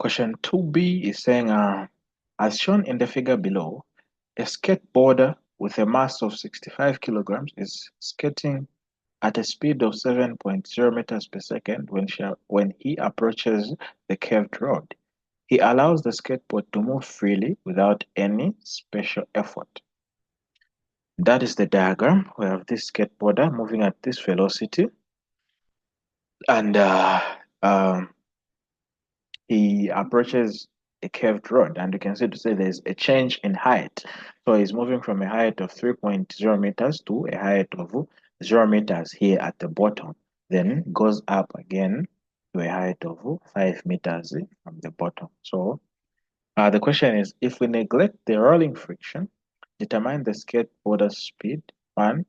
Question 2b is saying, as shown in the figure below, a skateboarder with a mass of 65 kilograms is skating at a speed of 7.0 meters per second when he approaches the curved road. He allows the skateboard to move freely without any special effort. That is the diagram. We have this skateboarder moving at this velocity, and he approaches a curved road, and you can see to say there's a change in height. So he's moving from a height of 3.0 meters to a height of 0 meters here at the bottom, then goes up again to a height of 5 meters from the bottom. So the question is, if we neglect the rolling friction, determine the skateboarder's speed, one,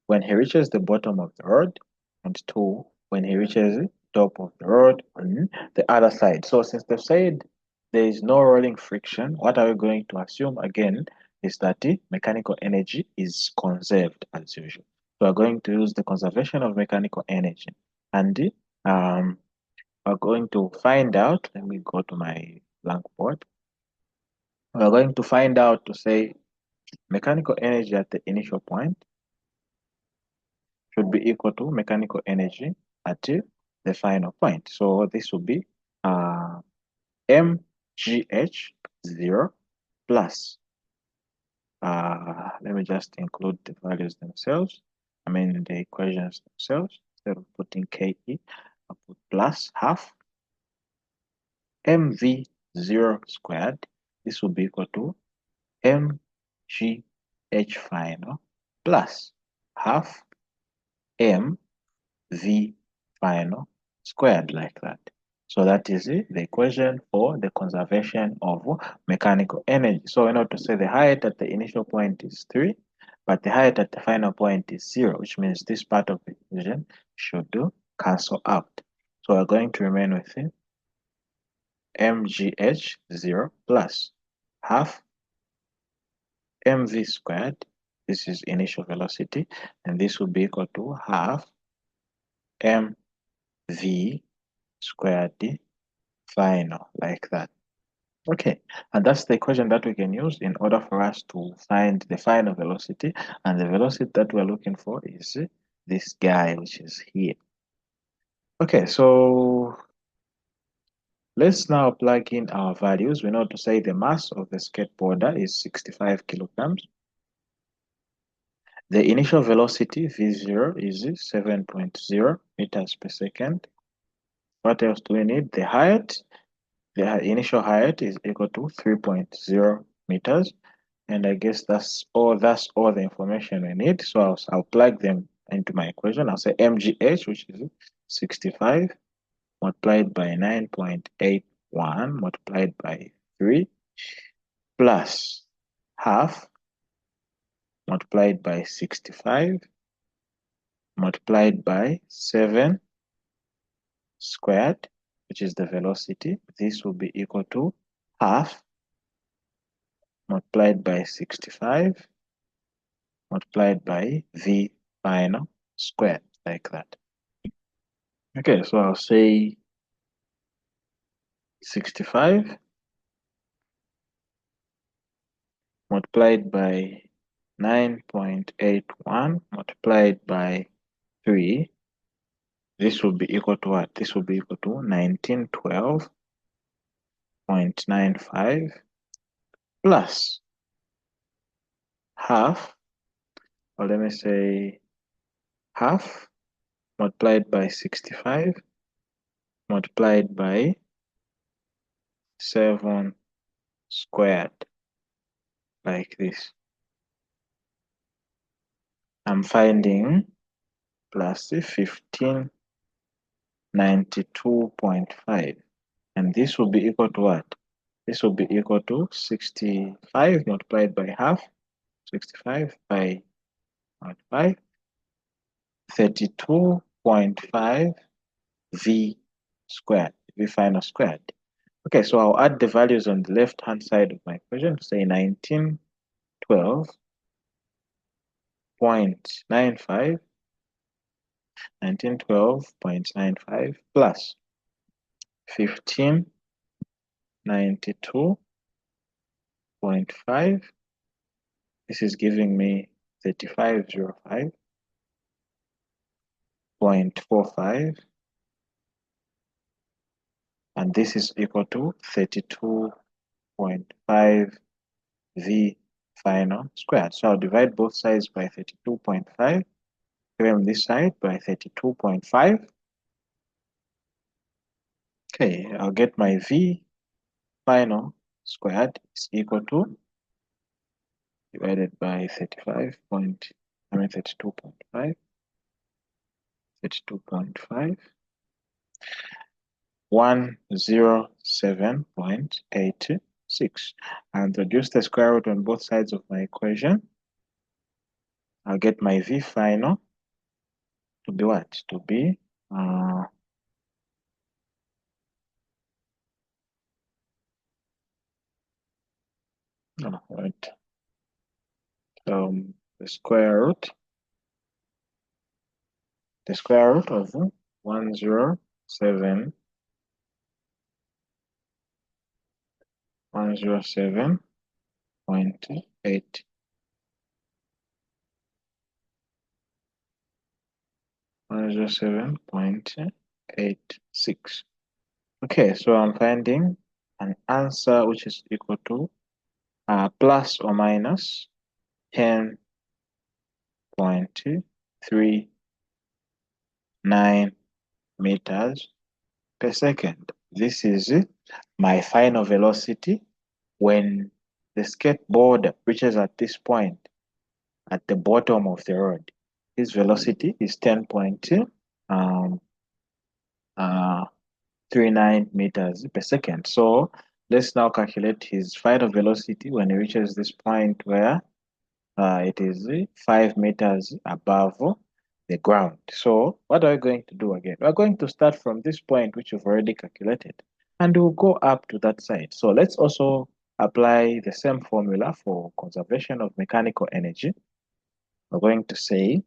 when he reaches the bottom of the road, and two, when he reaches the top of the road on the other side. So since they've said there is no rolling friction, what are we going to assume again is that the mechanical energy is conserved as usual. So we're going to use the conservation of mechanical energy. And we're going to find out, let me go to my blank board. We're going to find out to say mechanical energy at the initial point should be equal to mechanical energy at the final point. So this will be mgh0 plus, let me just include the values themselves, the equations themselves. Instead of putting ke, I'll put plus half mv0 squared. This will be equal to mgh final plus half mv final squared, like that. So that is the equation for the conservation of mechanical energy. So in order to say the height at the initial point is 3, but the height at the final point is 0, which means this part of the equation should cancel out. So we're going to remain with mgh0 plus half mv squared. This is initial velocity, and this will be equal to half mv squared final, like that. Okay, and that's the equation that we can use in order for us to find the final velocity, and the velocity that we're looking for is this guy, which is here. Okay, so let's now plug in our values. We know to say the mass of the skateboarder is 65 kilograms. The initial velocity, V0, is 7.0 meters per second. What else do we need? The height. The initial height is equal to 3.0 meters. And I guess that's all the information we need. So I'll plug them into my equation. I'll say mgh, which is 65, multiplied by 9.81 multiplied by 3, plus half multiplied by 65 multiplied by 7 squared, which is the velocity. This will be equal to half multiplied by 65 multiplied by v final squared, like that. Okay, so I'll say 65 multiplied by 9.81 multiplied by 3. This will be equal to what? This will be equal to 1912.95 plus half, or let me say half multiplied by 65 multiplied by 7 squared, like this. I'm finding plus 1592.5, and this will be equal to what? This will be equal to 65 multiplied by half, 65 by 5, 32.5 v squared, v final squared. Okay, so I'll add the values on the left hand side of my equation, say 1912.95 plus 15 92.5. This is giving me 3505.45, and this is equal to 32.5 V final squared. So I'll divide both sides by 32.5, claim this side by 32.5. Okay, I'll get my V final squared is equal to divided by 32.5, 107.86, and reduce the square root on both sides of my equation. I'll get my V final to be what? To be right. The square root of 107.86 107.86. Okay, so I'm finding an answer which is equal to plus or minus 10.39 meters per second. This is my final velocity when the skateboard reaches at this point at the bottom of the road. His velocity is 10.39 meters per second. So let's now calculate his final velocity when he reaches this point where it is 5 meters above the ground. So what are we going to do again? We're going to start from this point which we've already calculated, and we'll go up to that side. So let's also apply the same formula for conservation of mechanical energy. We're going to say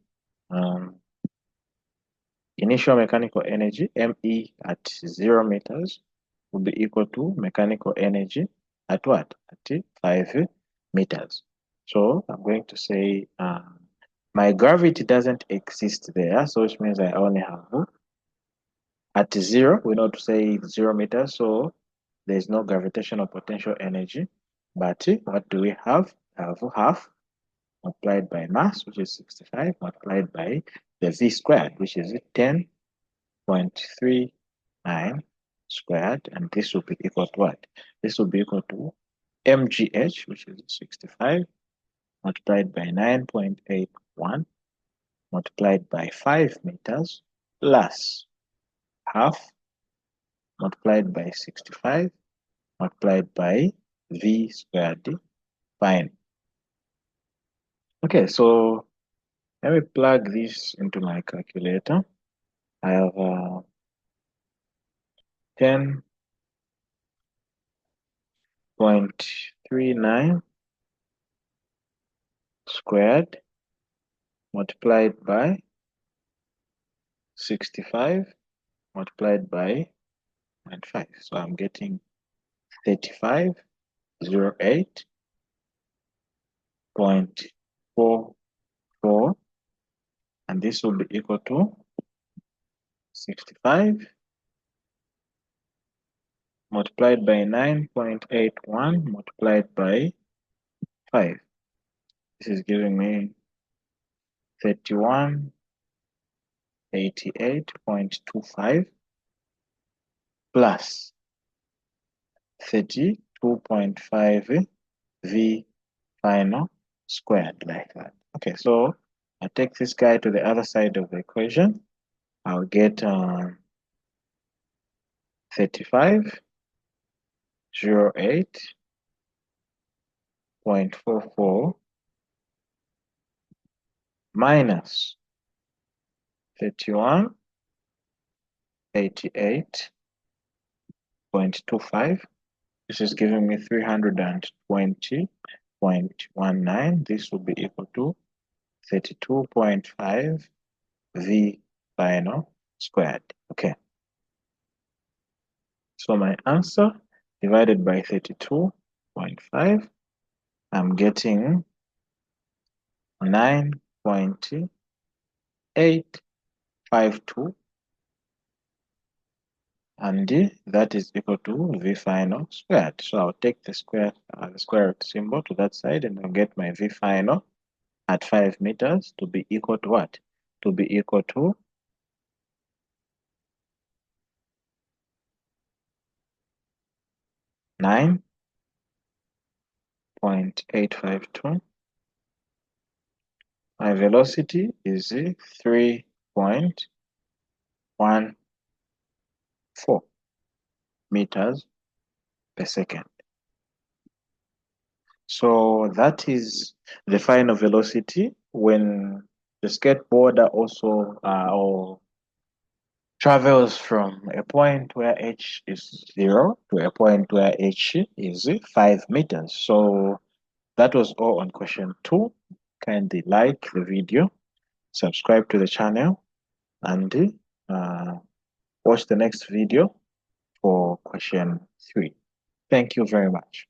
initial mechanical energy, ME at 0 meters, will be equal to mechanical energy at what? At 5 meters. So I'm going to say my gravity doesn't exist there, so which means I only have at 0, we know to say 0 meters, so there's no gravitational potential energy. But what do we have? I have half multiplied by mass, which is 65, multiplied by the V squared, which is 10.39 squared, and this will be equal to what? This will be equal to mgh, which is 65, multiplied by 9.81, multiplied by 5 meters, plus half, multiplied by 65, multiplied by v squared fine. Okay, so let me plug this into my calculator. I have 10.39 squared multiplied by 65 multiplied by 0.5. So I'm getting 3508.44, and this will be equal to 65 multiplied by 9.81 multiplied by 5. This is giving me 3188.25 plus 32.5 V final squared, like that. Okay, so I take this guy to the other side of the equation. I'll get 3508.44 minus 3188.25. This is giving me 320.19. This will be equal to 32.5 V final squared. Okay. So my answer divided by 32.5, I'm getting 9.852, and that is equal to V final squared. So I'll take the square root symbol to that side, and I'll get my V final at 5 meters to be equal to what? To be equal to 9.852. My velocity is 3.14 meters per second. So that is the final velocity when the skateboarder also or travels from a point where h is 0 to a point where h is 5 meters. So that was all on question 2. Kindly like the video, subscribe to the channel, and watch the next video for question 3. Thank you very much.